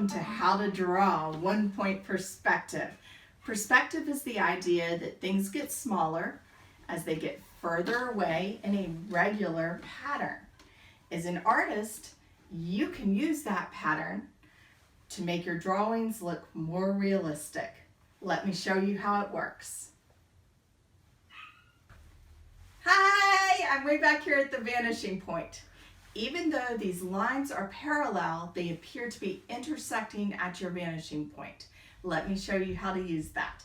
welcome to How to Draw One-Point Perspective. Perspective is the idea that things get smaller as they get further away in a regular pattern. As an artist, you can use that pattern to make your drawings look more realistic. Let me show you how it works. Hi, I'm way back here at the vanishing point. Even though these lines are parallel, they appear to be intersecting at your vanishing point. Let me show you how to use that.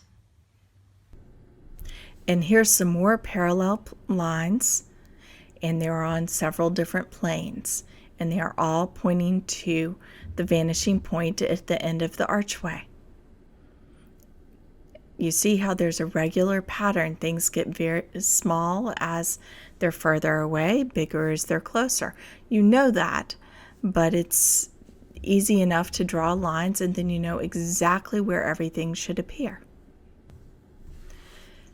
And here's some more parallel lines, and they're on several different planes, and they are all pointing to the vanishing point at the end of the archway. You see how there's a regular pattern. Things get very small as they're further away, bigger as they're closer. You know that, but it's easy enough to draw lines and then you know exactly where everything should appear.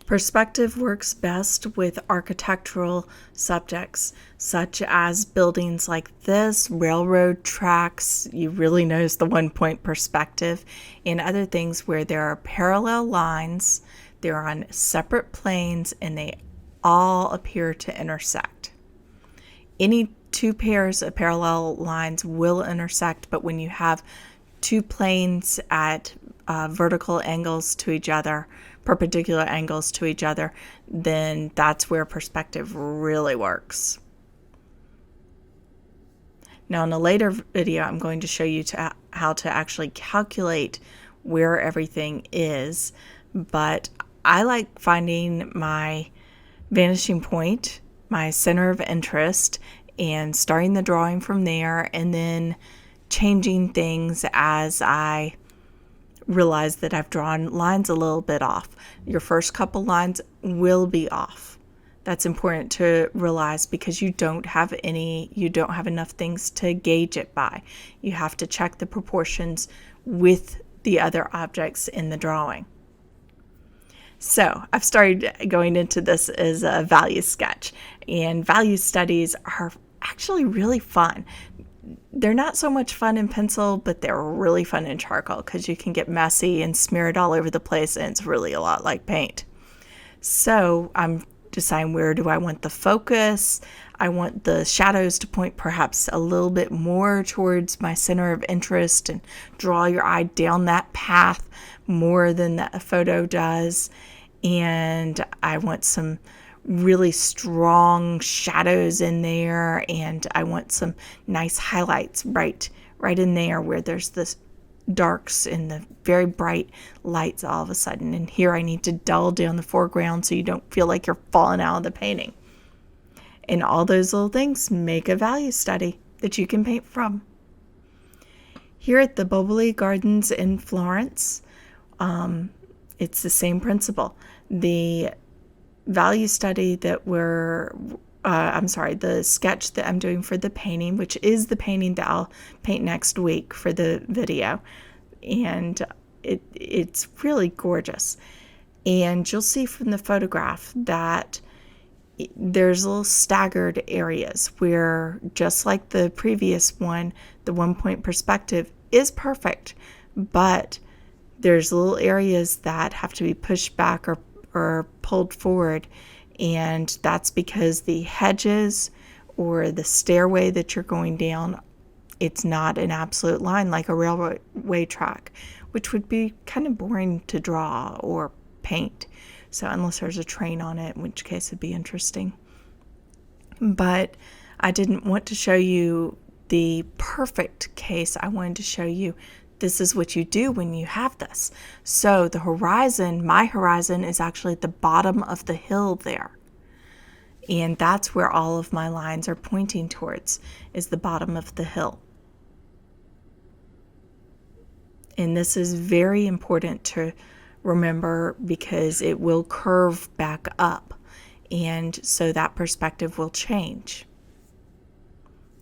Perspective works best with architectural subjects, such as buildings like this, railroad tracks. You really notice the one-point perspective, and other things where there are parallel lines, they're on separate planes, and they all appear to intersect. Any two pairs of parallel lines will intersect, but when you have two planes at vertical angles to each other, perpendicular angles to each other, then that's where perspective really works. Now in a later video, I'm going to show you how to actually calculate where everything is, but I like finding my vanishing point, my center of interest, and starting the drawing from there, and then changing things as I realize that I've drawn lines a little bit off. Your first couple lines will be off. That's important to realize because you don't have enough things to gauge it by. You have to check the proportions with the other objects in the drawing. So I've started going into this as a value sketch, and value studies are actually really fun. They're not so much fun in pencil, but they're really fun in charcoal because you can get messy and smear it all over the place, and it's really a lot like paint. So I'm deciding, where do I want the focus? I want the shadows to point perhaps a little bit more towards my center of interest and draw your eye down that path more than that photo does. And I want some really strong shadows in there, and I want some nice highlights right in there where there's this darks and the very bright lights all of a sudden. And here I need to dull down the foreground so you don't feel like you're falling out of the painting. And all those little things make a value study that you can paint from. Here at the Boboli Gardens in Florence, it's the same principle. The value study that the sketch that I'm doing for the painting, which is the painting that I'll paint next week for the video, and it's really gorgeous. And you'll see from the photograph that there's little staggered areas where, just like the previous one, the one-point perspective is perfect, but there's little areas that have to be pushed back or pulled forward, and that's because the hedges or the stairway that you're going down, it's not an absolute line like a railway track, which would be kind of boring to draw or paint. So unless there's a train on it, in which case it'd be interesting. But I didn't want to show you the perfect case. I wanted to show you this is what you do when you have this. So the horizon, my horizon, is actually at the bottom of the hill there. And that's where all of my lines are pointing towards, is the bottom of the hill. And this is very important to remember because it will curve back up. And so that perspective will change.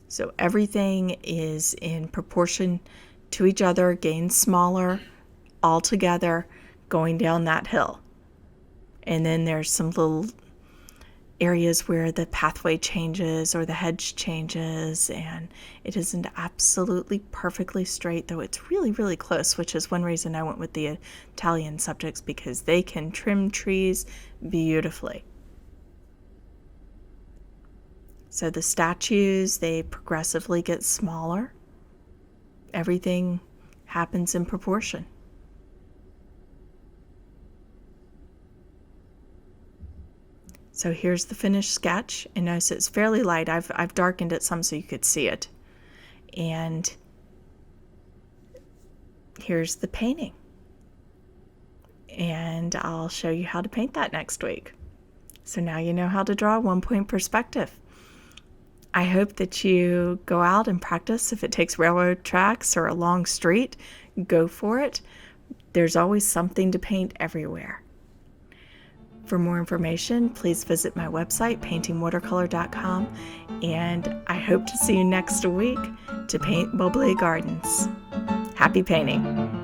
So everything is in proportion to each other, getting smaller all together, going down that hill. And then there's some little areas where the pathway changes or the hedge changes, and it isn't absolutely perfectly straight, though it's really, really close, which is one reason I went with the Italian subjects, because they can trim trees beautifully. So the statues, they progressively get smaller. Everything happens in proportion. So here's the finished sketch, and notice it's fairly light. I've darkened it some so you could see it. And here's the painting. And I'll show you how to paint that next week. So now you know how to draw a one-point perspective. I hope that you go out and practice. If it takes railroad tracks or a long street, go for it. There's always something to paint everywhere. For more information, please visit my website, paintingwatercolor.com, and I hope to see you next week to paint Boboli Gardens. Happy painting!